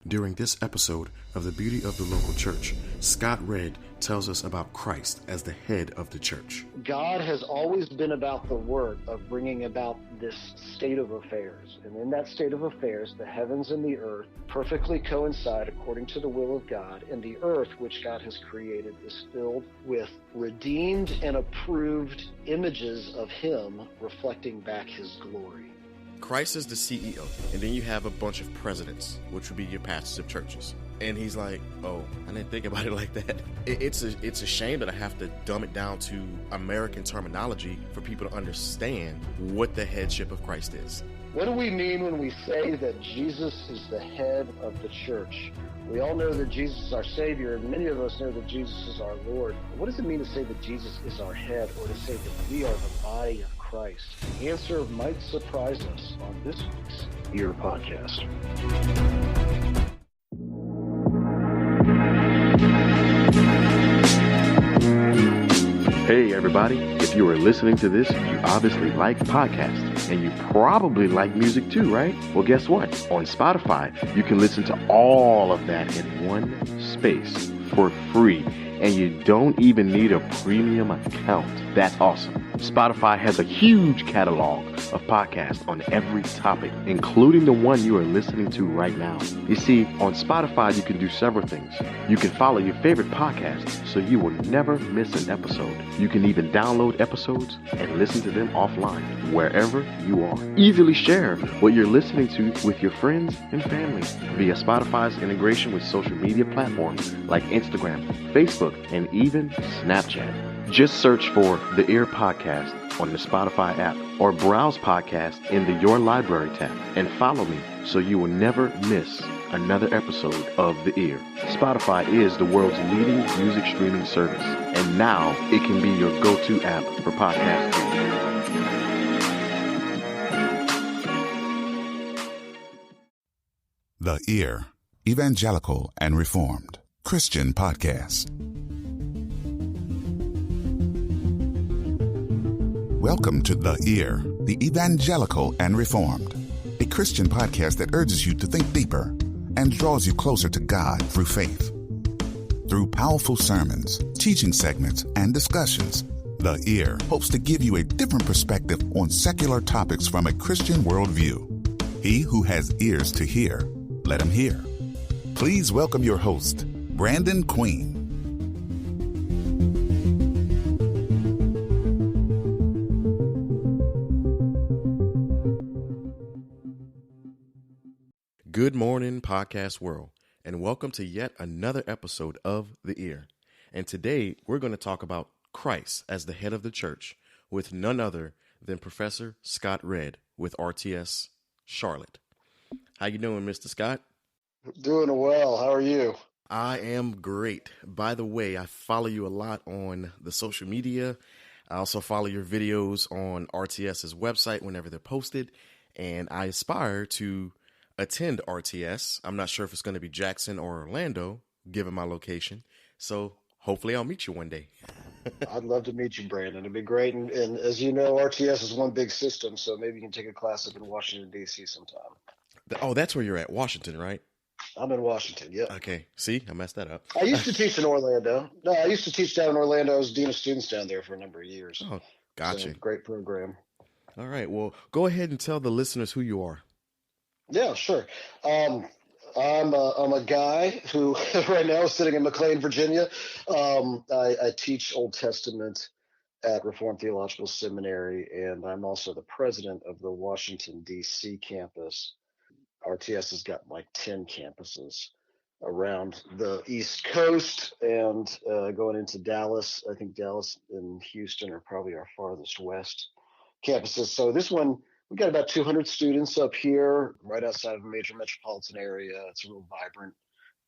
During this episode of The Beauty of the Local Church, Scott Redd tells us about Christ as the head of the church. God has always been about the work of bringing about this state of affairs. And in that state of affairs, the heavens and the earth perfectly coincide according to the will of God. And the earth, which God has created, is filled with redeemed and approved images of Him reflecting back His glory. Christ is the CEO, and then you have a bunch of presidents, which would be your pastors of churches. And he's like, oh, I didn't think about it like that. It's a shame that I have to dumb it down to American terminology for people to understand what the headship of Christ is. What do we mean when we say that Jesus is the head of the church? We all know that Jesus is our Savior, and many of us know that Jesus is our Lord. What does it mean to say that Jesus is our head, or to say that we are the body of Christ? The answer might surprise us on this week's Ear Podcast. Hey everybody, if you are listening to this, you obviously like podcasts, and you probably like music too, right? Well, guess what? On Spotify, you can listen to all of that in one space for free, and you don't even need a premium account. That's awesome. Spotify has a huge catalog of podcasts on every topic, including the one you are listening to right now. You see, on Spotify, you can do several things. You can follow your favorite podcasts so you will never miss an episode. You can even download episodes and listen to them offline, wherever you are. Easily share what you're listening to with your friends and family via Spotify's integration with social media platforms like Instagram, Facebook, and even Snapchat. Just search for The Ear Podcast on the Spotify app or browse podcast in the Your Library tab and follow me so you will never miss another episode of The Ear. Spotify is the world's leading music streaming service, and now it can be your go-to app for podcasting. The Ear, Evangelical and Reformed Christian Podcast. Welcome to The Ear, the Evangelical and Reformed, a Christian podcast that urges you to think deeper and draws you closer to God through faith. Through powerful sermons, teaching segments, and discussions, The Ear hopes to give you a different perspective on secular topics from a Christian worldview. He who has ears to hear, let him hear. Please welcome your host, Brandon Queen. Good morning, podcast world, and welcome to yet another episode of The Ear. And today we're going to talk about Christ as the head of the church with none other than Professor Scott Redd with RTS Charlotte. How you doing, Mr. Scott? Doing well. How are you? I am great. By the way, I follow you a lot on the social media. I also follow your videos on RTS's website whenever they're posted, and I aspire to attend RTS. I'm not sure if it's going to be Jackson or Orlando, given my location. So hopefully I'll meet you one day. I'd love to meet you, Brandon. It'd be great. And as you know, RTS is one big system, so maybe you can take a class up in Washington, D.C. sometime. Oh, that's where you're at, Washington, right? I'm in Washington, yeah. Okay. See, I messed that up. I used to teach in Orlando. No, I used to teach down in Orlando. I was dean of students down there for a number of years. Oh, gotcha. So, great program. All right. Well, go ahead and tell the listeners who you are. Yeah, sure. I'm a guy who right now is sitting in McLean, Virginia. I teach Old Testament at Reformed Theological Seminary, and I'm also the president of the Washington, D.C. campus. RTS has got like 10 campuses around the East Coast and going into Dallas. I think Dallas and Houston are probably our farthest west campuses. So this one, we got about 200 students up here, right outside of a major metropolitan area. It's a real vibrant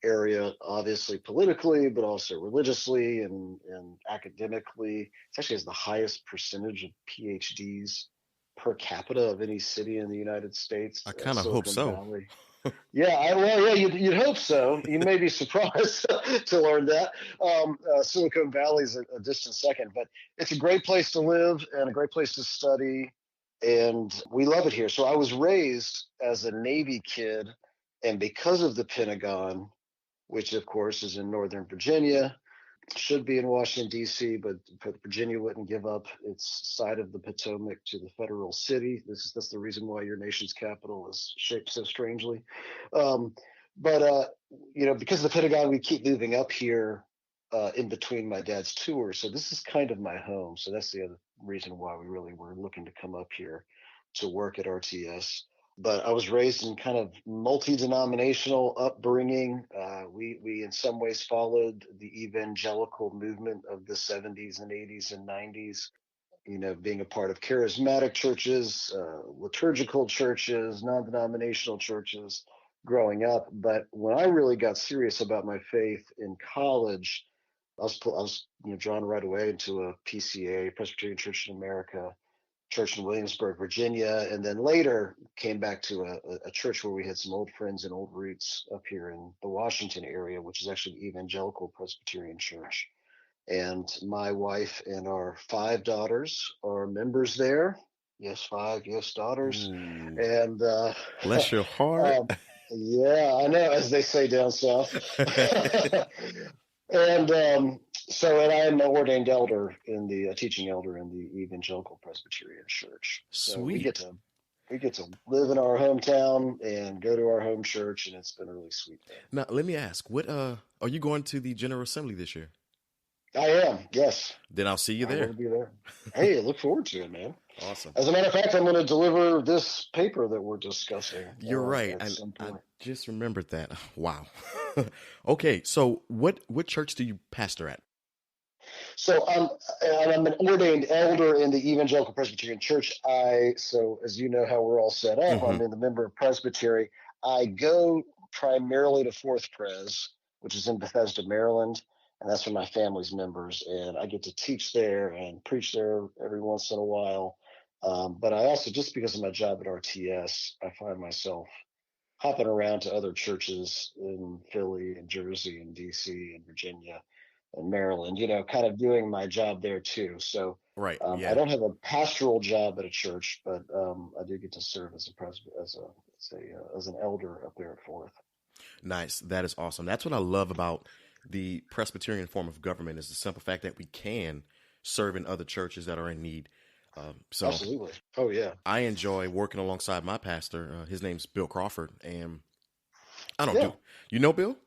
area, obviously politically, but also religiously and academically. It actually has the highest percentage of PhDs per capita of any city in the United States. I kind of hope so. Valley. You'd hope so. You may be surprised to learn that. Silicon Valley is a distant second, but it's a great place to live and a great place to study. And we love it here. So I was raised as a Navy kid And because of the Pentagon, which of course is in Northern Virginia, should be in Washington, D.C., but Virginia wouldn't give up its side of the Potomac to the federal city. That's the reason why your nation's capital is shaped so strangely. But because of the Pentagon, we keep moving up here in between my dad's tours. So this is kind of my home. So that's the other reason why we really were looking to come up here to work at RTS. But I was raised in kind of multi-denominational upbringing. We in some ways followed the evangelical movement of the 70s and 80s and 90s, being a part of charismatic churches, liturgical churches, non-denominational churches growing up. But when I really got serious about my faith in college, I was drawn right away into a PCA, Presbyterian Church in America, church in Williamsburg, Virginia, and then later came back to a church where we had some old friends and old roots up here in the Washington area, which is actually the Evangelical Presbyterian Church. And my wife and our 5 daughters are members there. Yes, 5, yes, daughters. Ooh. And bless your heart. Yeah, I know, as they say down south. And I am an ordained elder teaching elder in the Evangelical Presbyterian Church. So Sweet. we get to live in our hometown and go to our home church, and it's been really sweet. Now, let me ask, what are you going to the General Assembly this year? I am, yes. Then I'll see you there. I will be there. Hey, look forward to it, man. Awesome. As a matter of fact, I'm going to deliver this paper that we're discussing. You're right. I just remembered that. Wow. Okay, so what church do you pastor at? So I'm an ordained elder in the Evangelical Presbyterian Church. So as you know how we're all set up, I'm in the member of Presbytery. I go primarily to Fourth Pres, which is in Bethesda, Maryland, and that's where my family's members. And I get to teach there and preach there every once in a while. But I also, just because of my job at RTS, I find myself hopping around to other churches in Philly and Jersey and DC and Virginia and Maryland, kind of doing my job there too. So right, I don't have a pastoral job at a church, but I do get to serve as an elder up there at Fourth. Nice. That is awesome. That's what I love about the Presbyterian form of government, is the simple fact that we can serve in other churches that are in need. So absolutely. Oh yeah. I enjoy working alongside my pastor. His name's Bill Crawford, and you know Bill?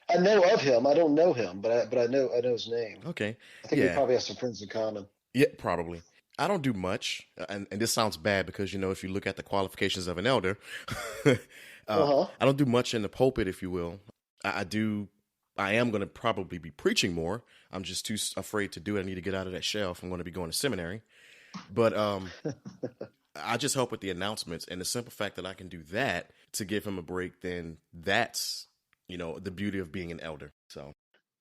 I know of him. I don't know him, but I know his name. Okay. I think we probably have some friends in common. Yeah, probably. I don't do much, and this sounds bad because, if you look at the qualifications of an elder, I don't do much in the pulpit, if you will. I am going to probably be preaching more. I'm just too afraid to do it. I need to get out of that shell if I'm going to be going to seminary. But I just help with the announcements, and the simple fact that I can do that to give him a break, then that's, the beauty of being an elder. So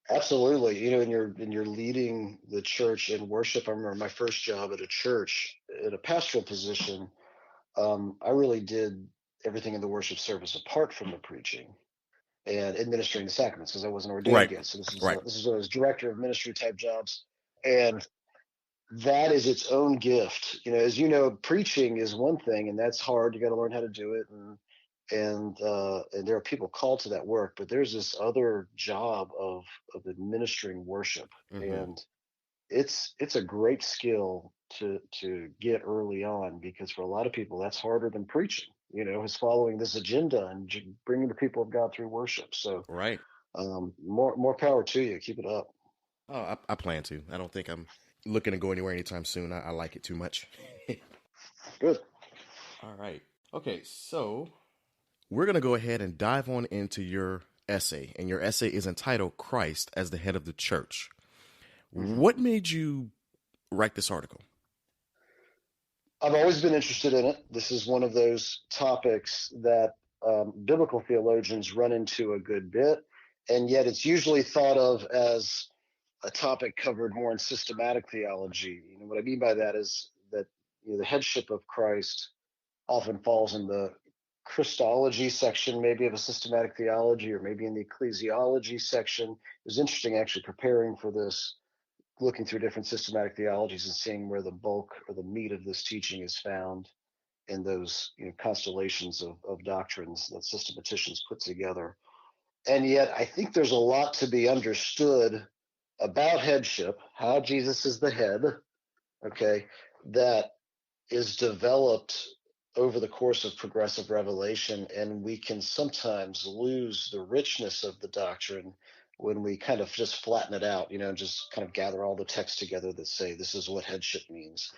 absolutely. And you're leading the church in worship. I remember my first job at a church in a pastoral position. I really did everything in the worship service apart from the preaching and administering the sacraments, because I wasn't ordained yet. So this is one of those director of ministry type jobs. And that is its own gift. As you know, preaching is one thing, and that's hard. You got to learn how to do it. And there are people called to that work, but there's this other job of administering worship. And it's a great skill to get early on, because for a lot of people, that's harder than preaching, is following this agenda and bringing the people of God through worship. So more power to you. Keep it up. Oh, I plan to. I don't think I'm looking to go anywhere anytime soon. I like it too much. Good. All right. Okay, so we're going to go ahead and dive on into your essay. And your essay is entitled Christ as the Head of the Church. What made you write this article? I've always been interested in it. This is one of those topics that biblical theologians run into a good bit, and yet it's usually thought of as a topic covered more in systematic theology. What I mean by that is that the headship of Christ often falls in the Christology section, maybe of a systematic theology, or maybe in the ecclesiology section. It was interesting actually preparing for this, looking through different systematic theologies and seeing where the bulk or the meat of this teaching is found. in those constellations of doctrines that systematicians put together. And yet I think there's a lot to be understood about headship, how Jesus is the head, okay, that is developed over the course of progressive revelation, and we can sometimes lose the richness of the doctrine when we kind of just flatten it out, just kind of gather all the texts together that say this is what headship means.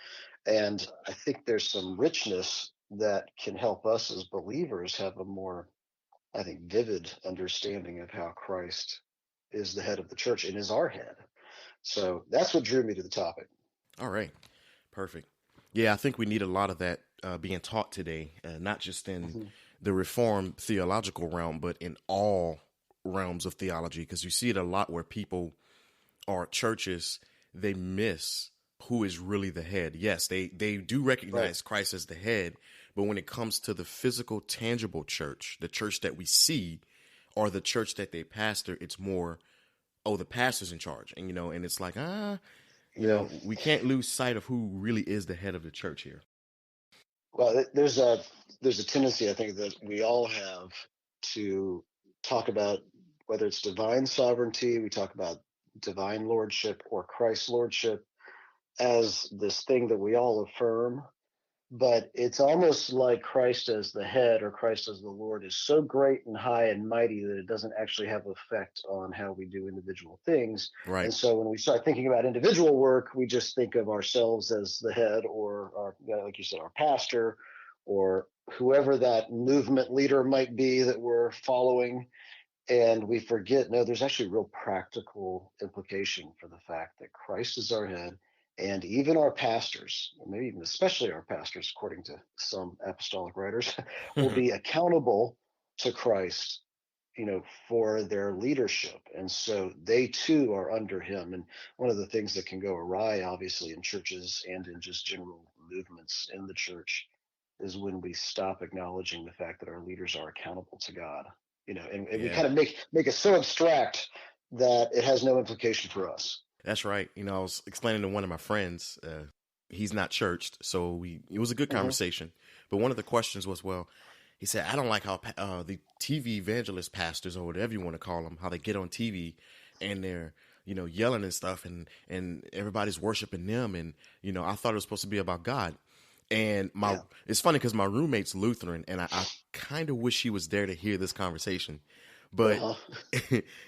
And I think there's some richness that can help us as believers have a more, I think, vivid understanding of how Christ is the head of the church and is our head. So that's what drew me to the topic. All right. Perfect. Yeah, I think we need a lot of that being taught today, not just in the Reformed theological realm, but in all realms of theology, because you see it a lot where people or churches, they miss who is really the head. Yes, they do recognize Christ as the head, but when it comes to the physical, tangible church, the church that we see, or the church that they pastor, it's more, the pastor's in charge. And, and it's like, we can't lose sight of who really is the head of the church here. Well, there's a tendency, I think, that we all have to talk about whether it's divine sovereignty, we talk about divine lordship or Christ's lordship as this thing that we all affirm. But it's almost like Christ as the head or Christ as the Lord is so great and high and mighty that it doesn't actually have effect on how we do individual things. Right. And so when we start thinking about individual work, we just think of ourselves as the head, or our, like you said, our pastor, or whoever that movement leader might be that we're following. And we forget, no, there's actually real practical implication for the fact that Christ is our head. And even our pastors, maybe even especially our pastors, according to some apostolic writers, will be accountable to Christ, for their leadership. And so they too are under him. And one of the things that can go awry, obviously, in churches and in just general movements in the church is when we stop acknowledging the fact that our leaders are accountable to God, and we kind of make it so abstract that it has no implication for us. That's right. I was explaining to one of my friends, he's not churched, so it was a good conversation. But one of the questions was, he said, I don't like how the TV evangelist pastors, or whatever you want to call them, how they get on TV and they're, yelling and stuff, and everybody's worshiping them. And, I thought it was supposed to be about God. And it's funny because my roommate's Lutheran, and I kind of wish he was there to hear this conversation. But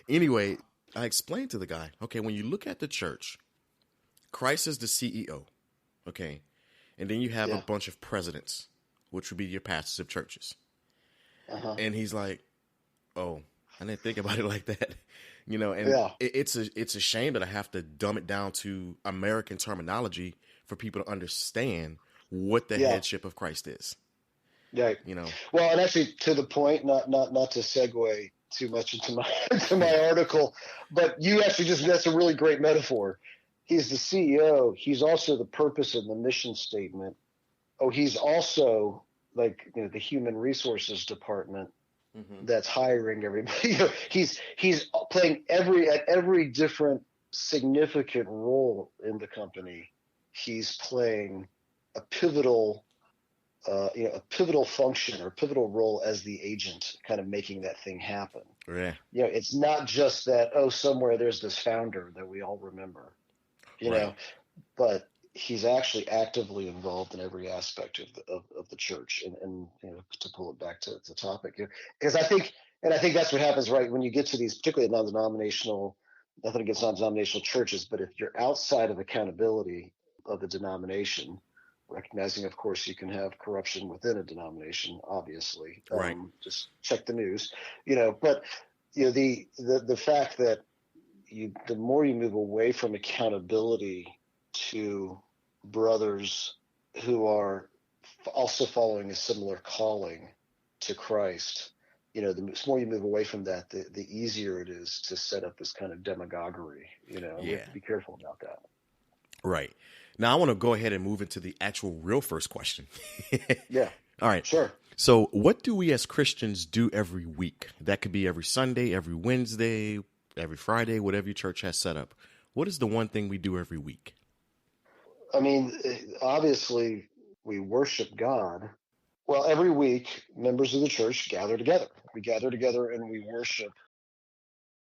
anyway, I explained to the guy, okay, when you look at the church, Christ is the CEO, okay? And then you have a bunch of presidents, which would be your pastors of churches. And he's like, oh, I didn't think about it like that. It's a shame that I have to dumb it down to American terminology for people to understand what the headship of Christ is. Right. Well, and actually to the point, not to segue too much into my article, but that's a really great metaphor. He's the CEO. He's also the purpose and the mission statement. Oh, he's also like the human resources department that's hiring everybody. He's playing every different significant role in the company. He's playing a pivotal function or pivotal role as the agent, kind of making that thing happen. Yeah. It's not just that, somewhere there's this founder that we all remember, but he's actually actively involved in every aspect of the church. And to pull it back to the topic, because I think that's what happens, right? When you get to these, particularly non-denominational, nothing against non-denominational churches, but if you're outside of accountability of the denomination, recognizing, of course, you can have corruption within a denomination, obviously. Right. Just check the news, but the fact that the more you move away from accountability to brothers who are also following a similar calling to Christ, the more you move away from that, the easier it is to set up this kind of demagoguery. We have to be careful about that. Right. Now, I want to go ahead and move into the actual real first question. Yeah. All right. Sure. So what do we as Christians do every week? That could be every Sunday, every Wednesday, every Friday, whatever your church has set up. What is the one thing we do every week? I mean, obviously, we worship God, Well, every week, members of the church gather together. We gather together and we worship